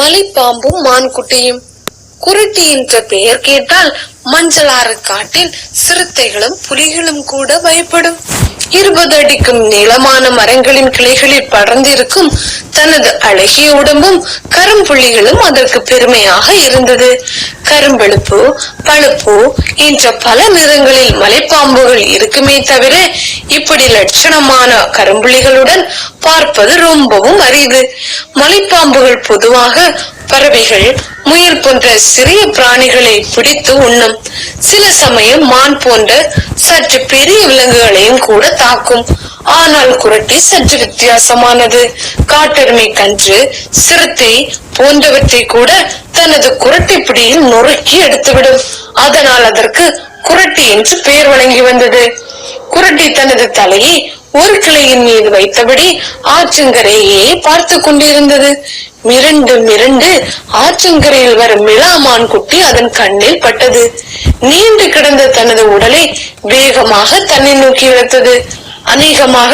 மலைப்பாம்பும் மான்குட்டியும். குருட்டி என்ற பெயர் கேட்டால் மஞ்சளாறு காட்டில் சிறுத்தைகளும் புலிகளும் கூட பயப்படும். 20 அடிக்கும் நீளமான மரங்களின் கிளைகளில் படர்ந்திருக்கும் தனது அழகிய உடம்பும் கரும்புள்ளிகளும் அதற்கு பெருமையாக இருந்தது. கரும்பழுப்பு, பழுப்பு என்ற பல நிறங்களில் மலைப்பாம்புகள் இருக்குமே தவிர இப்படி லட்சணமான கரும்புள்ளிகளுடன் பார்ப்பது ரொம்பவும் அரிது. மலைப்பாம்புகள் பொதுவாக பறவைகள், முயல் போன்ற சிறிய பிராணிகளை பிடித்து உண்ணும். சில சமயம் மான் போன்ற சற்று பெரிய விலங்குகளையும் கூட தாக்கும். ஆனால் குரட்டி சற்று வித்தியாசமானது. காட்டெருமை, கன்று, சிறுத்தை போன்றவற்றை கூட தனது குரட்டை பிடியில் நொறுக்கி எடுத்துவிடும். அதனால் அதற்கு குரட்டி என்று பெயர் வழங்கி வந்தது. குரட்டி தனது தலையை ஒரு கிளையின் மீது வைத்தபடி ஆற்றங்கரையே பார்த்து கொண்டிருந்தது. மிரண்டு ஆற்றங்கரையில் வரும் மிளாமான் குட்டி அதன் கண்ணில் பட்டது. நீண்டு கிடந்த தனது உடலை வேகமாக தன்னை நோக்கி இழுத்தது. அநேகமாக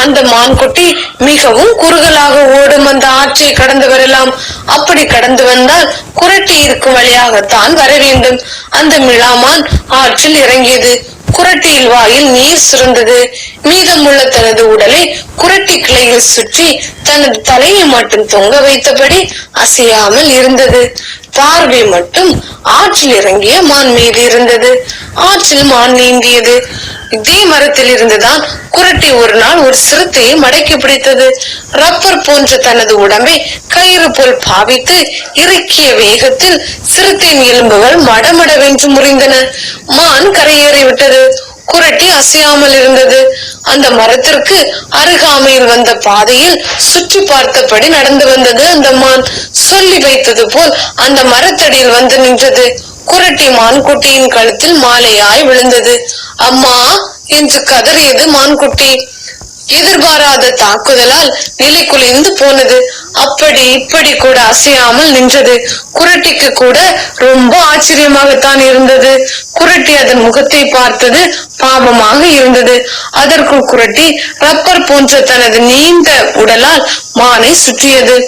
அந்த மான்குட்டி மிகவும் குறுகலாக ஓடும் அந்த ஆற்றை கடந்து வரலாம். அப்படி கடந்து வந்தால் குரட்டி இருக்கும் வழியாகத்தான் வர வேண்டும். அந்த மிளாமான் ஆற்றில் இறங்கியது. குரட்டியில் வாயில் நீர் சுரந்தது. மீதமுள்ள தனது உடலை குரட்டி கிளையில் சுற்றி தனது தலையை மட்டும் தொங்க வைத்தபடி அசையாமல் இருந்தது. பார்வை மட்டும் ஆற்றில் இறங்கிய மான் மீது இருந்தது. ஆற்றில் மான் நீந்தியது. இதே மரத்தில் இருந்துதான் குரட்டி ஒரு நாள் ஒரு சிறுத்தையை மடக்கி பிடித்தது. ரப்பர் போன்ற தனது உடம்பை கயிறு போல் பாவித்து இறக்கிய வேகத்தில் சிறுத்தையின் எலும்புகள் மடமடவென்று முறிந்தன. மான் கரையேறி விட்டது. குரட்டி அசையாமல் இருந்தது. அந்த மரத்திற்கு அருகாமையில் வந்த பாதையில் சுற்றி பார்த்தபடி நடந்து வந்தது அந்த மான். சொல்லி வைத்தது போல் அந்த மரத்தடியில் வந்து நின்றது. குரட்டி மான்குட்டியின் கழுத்தில் மாலையாய் விழுந்தது. அம்மா என்று கதறியது மான்குட்டி. எதிர்பாராத தாக்குதலால் நிலை குலைந்து போனது. அப்படி இப்படி கூட அசையாமல் நின்றது. குரட்டிக்கு கூட ரொம்ப ஆச்சரியமாகத்தான் இருந்தது. குரட்டி அதன் முகத்தை பார்த்தது பாவமாக இருந்தது. அதற்குள் குரட்டி ரப்பர் போன்ற தனது நீண்ட உடலால் மானை சுற்றியது.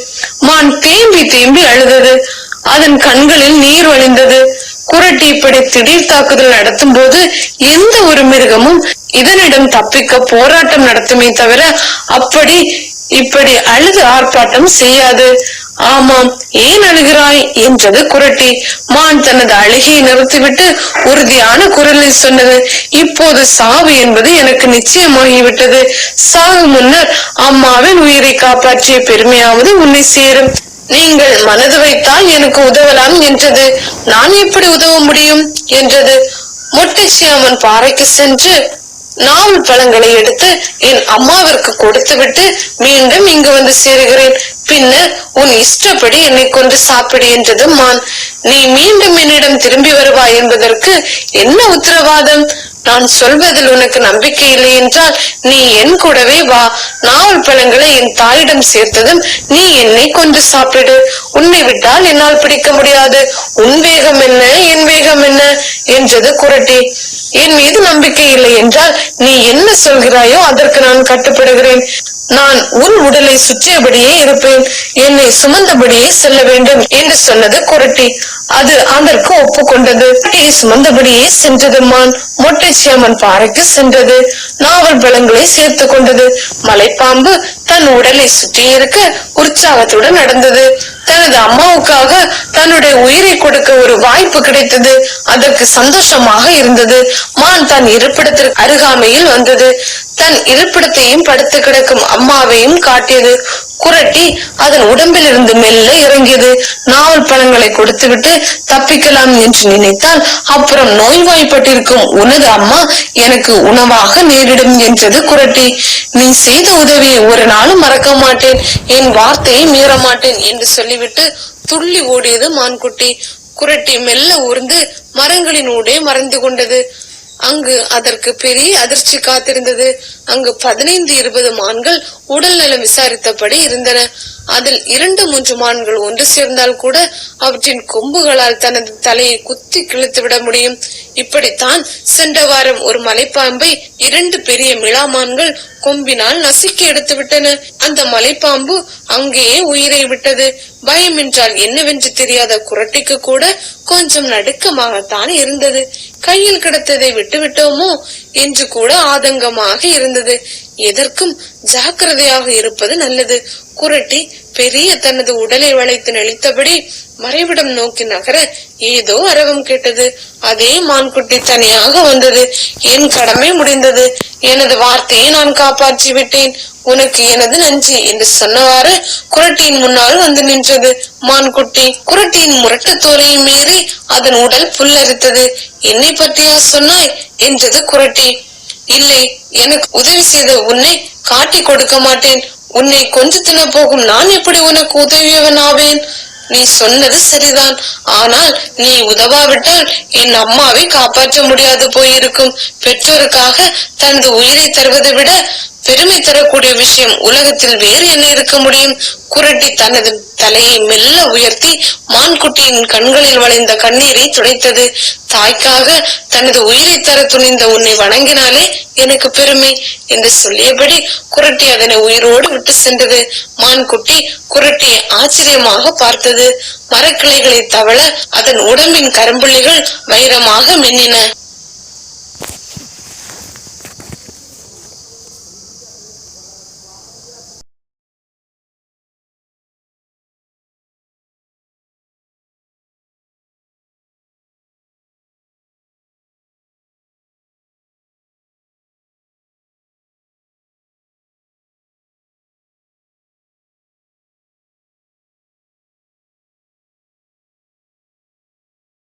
மான் தேம்பி தேம்பி அழுதது. அதன் கண்களில் நீர் வழிந்தது. குரட்டி இப்படி திடீர் தாக்குதல் நடத்தும் போது எந்த ஒரு மிருகமும் இதனிடம் தப்பிக்க போராட்டம் நடத்துமே தவிர அப்படி இப்படி அழுது ஆர்ப்பாட்டம் செய்யாது. ஆமாம், ஏன் அழுகிறாய் என்றது குரட்டி. மான் தனது அழுகையை நிறுத்திவிட்டு உறுதியான குரலில் சொன்னது, இப்போது சாவு என்பது எனக்கு நிச்சயமாகிவிட்டது. சாவு முன்னர் அம்மாவின் உயிரை காப்பாற்றிய பெருமையாவது உன்னை சேரும். நீங்கள் மனது வைத்தால் எனக்கு உதவலாம் என்றது. நான் எப்படி உதவ முடியும் என்றது. மொட்டைச்சியாமன் பாறைக்கு சென்று நாவல் பழங்களை எடுத்து என் அம்மாவிற்கு கொடுத்து விட்டு மீண்டும் இங்கு வந்து சேருகிறேன். பின்னர் உன் இஷ்டப்படி என்னை கொண்டு சாப்பிடு என்றது மான். நீ மீண்டும் என்னிடம் திரும்பி வருவாய் என்பதற்கு என்ன உத்தரவாதம்? நான் சொல்வதில் உனக்கு நம்பிக்கை இல்லை என்றால் நீ என் கூடவே வா. நாவல் பழங்களை என் தாயிடம் சேர்த்ததும் நீ என்னை கொண்டு சாப்பிடு. உன்னை விட்டால் என்னால் பிடிக்க முடியாது. உன் வேகம் என்ன, என் வேகம் என்ன என்றது குரட்டி. என் மீது நம்பிக்கை இல்லை என்றால் நீ என்ன சொல்கிறாயோ அதற்கு நான் கட்டுப்படுகிறேன். நான் உன் உடலை சுற்றியபடியே இருப்பேன். என்னை சுமந்தபடியே செல்ல வேண்டும் என்று சொன்னது குரட்டி. அது அதற்கு ஒப்புக்கொண்டது. சுமந்தபடியே சென்றது மான். மொட்டைச்சியம்மன் பாறைக்கு சென்றது. நாவல் பழங்களை சேர்த்து கொண்டது. மலைப்பாம்பு தன் உடலை சுற்றி இருக்க உற்சாகத்துடன் நடந்தது. தனது அம்மாவுக்காக தன்னுடைய உயிரை கொடுக்க ஒரு வாய்ப்பு கிடைத்தது. அதற்கு சந்தோஷமாக இருந்தது. மான் தன் இருப்பிடத்திற்கு அருகாமையில் வந்தது. தன் இருப்பிடத்தையும் படுத்து கிடக்கும் அம்மாவையும் காட்டியது. குரட்டி அதன் உடம்பில் இருந்து மெல்ல இறங்கியது. நாவல் பழங்களை கொடுத்துவிட்டு தப்பிக்கலாம் என்று நினைத்தால் அப்புறம் நோய்வாய்ப்பட்டிருக்கும் உனது அம்மா எனக்கு உணவாக நேரிடும் என்றது குரட்டி. நீ செய்த உதவியை ஒரு நாளும் மறக்க மாட்டேன், என் வார்த்தையை மீற மாட்டேன் என்று சொல்லிவிட்டு துள்ளி ஓடியது மான்குட்டி. குரட்டி மெல்ல ஊர்ந்து மரங்களினூடே மறைந்து கொண்டது. அங்கு அதற்கு பெரிய அதிர்ச்சி காத்திருந்தது. அங்கு 15-20 மான்கள் உடல் நலம் விசாரித்தபடி இருந்தன. அதில் 2-3 மான்கள் ஒன்று சேர்ந்தால் கூட அவற்றின் கொம்புகளால் தனது தலையை குத்தி கிழித்து விட முடியும். இப்படித்தான் சென்ற வாரம் ஒரு மலைப்பாம்பை 2 பெரிய மிளாமான்கள் கொம்பினால் நசுக்கி எடுத்து விட்டன. அந்த மலைப்பாம்பு அங்கேயே உயிரை விட்டது. பயம் என்றால் என்னவென்று தெரியாத குரட்டிக்கு கூட கொஞ்சம் நடுக்கமாகத்தான் இருந்தது. கையில் கிடைத்ததை விட்டுவிட்டோமோ என்று கூட ஆதங்கமாக இருந்தது. எதற்கும் ஜாக்கிரதையாக இருப்பது நல்லது. குரட்டி பெரிய தனது உடலை வளைத்து நெளித்தபடி மறைவிடம் நோக்கி நகர ஏதோ அரவம் கேட்டது. அதே மான்குட்டி தனியாக வந்தது. என் கடமை முடிந்தது. எனது வார்த்தையை நான் காப்பாற்றி விட்டேன். உனக்கு எனது நன்றி என்று சொன்னவாறு குரட்டியின் முன்னால் வந்து நின்றது. மான்குட்டி குரட்டியின் முரட்டு தோலையை மீறி அதன் உடல் புல்லரித்தது. என்னை பற்றியா சொன்னாய் என்றது குரட்டி. இல்லை, எனக்கு உதவி செய்த உன்னை காட்டி கொடுக்க மாட்டேன். உன்னை கொஞ்ச தின போகும் நான் எப்படி உனக்கு உதவியவன் ஆவேன்? நீ சொன்னது சரிதான். ஆனால் நீ உதவாவிட்டால் என் அம்மாவை காப்பாற்ற முடியாது போயிருக்கும். பெற்றோருக்காக தனது உயிரை தருவதை விட பெருமை தரக்கூடிய விஷயம் உலகத்தில் வேறு என்ன இருக்க முடியும்? குரட்டி தனது தலையை மெல்ல உயர்த்தி மான்குட்டியின் கண்களில் வளைந்த கண்ணீரை துடைத்தது. தாய்க்காக தனது உயிரை தர துணிந்த உன்னை வணங்கினாலே எனக்கு பெருமை என்று சொல்லியபடி குரட்டி அதனை உயிரோடு விட்டு சென்றது. மான்குட்டி குரட்டியை ஆச்சரியமாக பார்த்தது. மரக்கிளைகளை தவள அதன் உடம்பின் கரும்புள்ளிகள் வைரமாக மின்னின.